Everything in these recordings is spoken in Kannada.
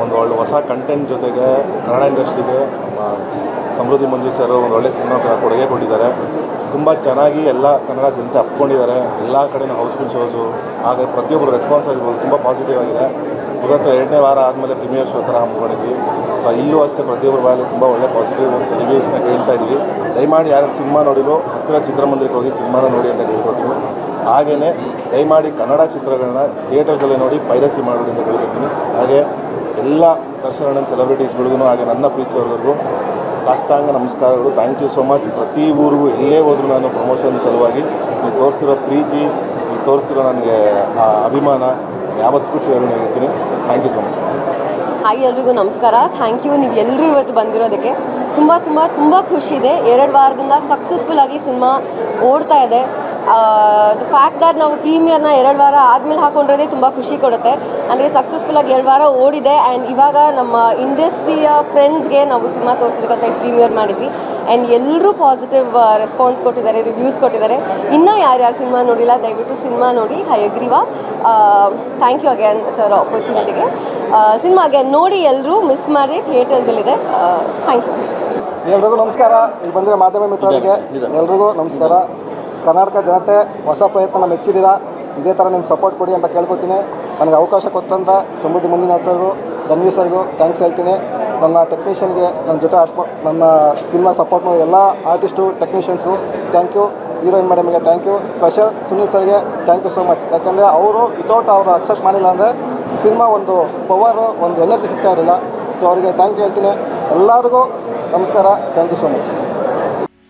ಒಂದು ಒಳ್ಳೆ ಹೊಸ ಕಂಟೆಂಟ್ ಜೊತೆಗೆ ಕನ್ನಡ ಇಂಡಸ್ಟ್ರಿಗೆ ಸಮೃದ್ಧಿ ಮಂಜು ಸರ್ ಒಂದು ಒಳ್ಳೆ ಸಿನಿಮಾ ಕೊಡುಗೆ ಕೊಟ್ಟಿದ್ದಾರೆ. ತುಂಬ ಚೆನ್ನಾಗಿ ಎಲ್ಲ ಕನ್ನಡ ಜನತೆ ಅಪ್ಕೊಂಡಿದ್ದಾರೆ. ಎಲ್ಲ ಕಡೆಯೂ ಹೌಸ್ಫುಲ್ ಶೋಸು ಹಾಗೆ ಪ್ರತಿಯೊಬ್ಬರು ರೆಸ್ಪಾನ್ಸ್ ಆಗಿರ್ಬೋದು ತುಂಬ ಪಾಸಿಟಿವ್ ಆಗಿದೆ. ಇವತ್ತು 2ನೇ ವಾರ ಆದಮೇಲೆ ಪ್ರೀಮಿಯರ್ ಶೋ ಥರ ಹಮ್ಮಿಕೊಂಡಿದ್ವಿ. ಸೊ ಇಲ್ಲೂ ಅಷ್ಟೇ ಪ್ರತಿಯೊಬ್ಬರ ಬಾಯಲ್ಲಿ ತುಂಬ ಒಳ್ಳೆ ಪಾಸಿಟಿವ್ ರಿವ್ಯೂಸ್ನ ಕೇಳ್ತಾ ಇದ್ದೀವಿ. ದಯಮಾಡಿ ಯಾರು ಸಿನಿಮಾ ನೋಡಿರೋ ಹತ್ತಿರ ಚಿತ್ರಮಂದಿರಕ್ಕೆ ಹೋಗಿ ಸಿನಿಮಾನ ನೋಡಿ ಅಂತ ಕೇಳ್ಕೊತೀನಿ. ಹಾಗೆಯೇ ದಯಮಾಡಿ ಕನ್ನಡ ಚಿತ್ರಗಳನ್ನ ಥಿಯೇಟರ್ಸಲ್ಲೇ ನೋಡಿ ಪೈರಸಿ ಮಾಡಿ ಅಂತ ಕೇಳ್ಕೊತೀನಿ. ಹಾಗೆ ಎಲ್ಲ ದರ್ಶನ ಸೆಲೆಬ್ರಿಟೀಸ್ಗಳಿಗೂ ಹಾಗೆ ನನ್ನ ಪ್ರೀತಿಯವರಿಗೂ ಸಾಷ್ಟಾಂಗ ನಮಸ್ಕಾರಗಳು. Thank you so much. ಪ್ರತಿ ಊರಿಗೂ ಎಲ್ಲೇ ಹೋದರೂ ನಾನು ಪ್ರಮೋಷನ್ ಸಲುವಾಗಿ ನೀವು ತೋರಿಸಿರೋ ಪ್ರೀತಿ, ನೀವು ತೋರಿಸಿರೋ ನನಗೆ ಆ ಅಭಿಮಾನ ಯಾವತ್ತೂ ಚಿರಋಣಿಯಾಗಿರ್ತೀನಿ. Thank you so much. Hi, ಎಲ್ರಿಗೂ ನಮಸ್ಕಾರ. Thank you. ನೀವು ಎಲ್ಲರೂ ಇವತ್ತು ಬಂದಿರೋದಕ್ಕೆ ತುಂಬ ತುಂಬ ತುಂಬ ಖುಷಿ ಇದೆ. 2 ವಾರದಿಂದ ಸಕ್ಸಸ್ಫುಲ್ಲಾಗಿ ಸಿನಿಮಾ ಓಡ್ತಾ ಇದೆ. ದ ಫ್ಯಾಕ್ಟ್ ದ್ಯಾಟ್ ನಾವು ಪ್ರೀಮಿಯರ್ನ 2 ವಾರ ಆದಮೇಲೆ ಹಾಕ್ಕೊಂಡಿರೋದೇ ತುಂಬ ಖುಷಿ ಕೊಡುತ್ತೆ. ಅಂದರೆ ಸಕ್ಸಸ್ಫುಲ್ಲಾಗಿ 2 ವಾರ ಓಡಿದೆ. ಆ್ಯಂಡ್ ಇವಾಗ ನಮ್ಮ ಇಂಡಸ್ಟ್ರಿಯ ಫ್ರೆಂಡ್ಸ್ಗೆ ನಾವು ಸಿನಿಮಾ ತೋರಿಸೋದಕ್ಕಂತ ಪ್ರೀಮಿಯರ್ ಮಾಡಿದ್ವಿ. ಆ್ಯಂಡ್ ಎಲ್ಲರೂ ಪಾಸಿಟಿವ್ ರೆಸ್ಪಾನ್ಸ್ ಕೊಟ್ಟಿದ್ದಾರೆ, ರಿವ್ಯೂಸ್ ಕೊಟ್ಟಿದ್ದಾರೆ. ಇನ್ನೂ ಯಾರ್ಯಾರು ಸಿನಿಮಾ ನೋಡಿಲ್ಲ ದಯವಿಟ್ಟು ಸಿನಿಮಾ ನೋಡಿ. Hayagriva. Thank you again sir ಆಪರ್ಚುನಿಟಿಗೆ. ಸಿನಿಮಾ ಅಗೇನ್ ನೋಡಿ, ಎಲ್ಲರೂ ಮಿಸ್ ಮಾಡಿ ಥಿಯೇಟರ್ಸಲ್ಲಿದೆ. Thank you. ಎಲ್ರಿಗೂ ನಮಸ್ಕಾರ. ಇಲ್ಲಿ ಬಂದಿರೋ ಮಾಧ್ಯಮ ಮಿತ್ರರಿಗೆ ಎಲ್ರಿಗೂ ನಮಸ್ಕಾರ. ಕರ್ನಾಟಕ ಜನತೆ ಹೊಸ ಪ್ರಯತ್ನ ಮೆಚ್ಚಿದ್ದೀರಾ. ಇದೇ ಥರ ನಿಮ್ಮ ಸಪೋರ್ಟ್ ಕೊಡಿ ಅಂತ ಕೇಳ್ಕೊತೀನಿ. ನನಗೆ ಅವಕಾಶ ಕೊಟ್ಟಂಥ ಸಮೃದ್ಧಿ ಮಂಜುನಾಥ್ ಸರ್ಗೂ ಧನ್ವಿ ಸರ್ಗೂ ಥ್ಯಾಂಕ್ಸ್ ಹೇಳ್ತೀನಿ. ನನ್ನ ಟೆಕ್ನಿಷಿಯನ್ಗೆ ನನ್ನ ಜೊತೆ ನನ್ನ ಸಿನಿಮಾ ಸಪೋರ್ಟ್ ಮಾಡೋ ಎಲ್ಲ ಆರ್ಟಿಸ್ಟು ಟೆಕ್ನಿಷಿಯನ್ಸ್ಗೂ ಥ್ಯಾಂಕ್ ಯು. ಹೀರೋಯಿನ್ ಮೇಡಮ್ಗೆ ಥ್ಯಾಂಕ್ ಯು. ಸ್ಪೆಷಲ್ ಸುನೀಲ್ ಸರ್ಗೆ ಥ್ಯಾಂಕ್ ಯು ಸೋ ಮಚ್. ಯಾಕೆಂದರೆ ಅವರು ವಿತೌಟ್ ಅವರು ಅಕ್ಸೆಪ್ಟ್ ಮಾಡಿಲ್ಲ ಅಂದರೆ ಸಿನಿಮಾ ಒಂದು ಪವರು, ಒಂದು ಎನರ್ಜಿ ಸಿಗ್ತಾ ಇರಲಿಲ್ಲ. ಸೊ ಅವರಿಗೆ ಥ್ಯಾಂಕ್ ಯು ಹೇಳ್ತೀನಿ. ಎಲ್ಲರಿಗೂ ನಮಸ್ಕಾರ. Thank you so much.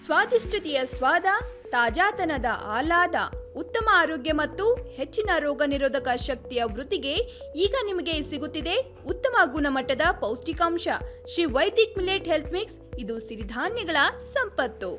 ಸ್ವಾದಿಷ್ಟತೆಯ ಸ್ವಾದ, ತಾಜಾತನದ ಆಹ್ಲಾದ, ಉತ್ತಮ ಆರೋಗ್ಯ ಮತ್ತು ಹೆಚ್ಚಿನ ರೋಗ ನಿರೋಧಕ ಶಕ್ತಿಯ ವೃದ್ಧಿಗೆ ಈಗ ನಿಮಗೆ ಸಿಗುತ್ತಿದೆ ಉತ್ತಮ ಗುಣಮಟ್ಟದ ಪೌಷ್ಟಿಕಾಂಶ. Shri Vaidik millet health mix. ಇದು ಸಿರಿಧಾನ್ಯಗಳ ಸಂಪತ್ತು.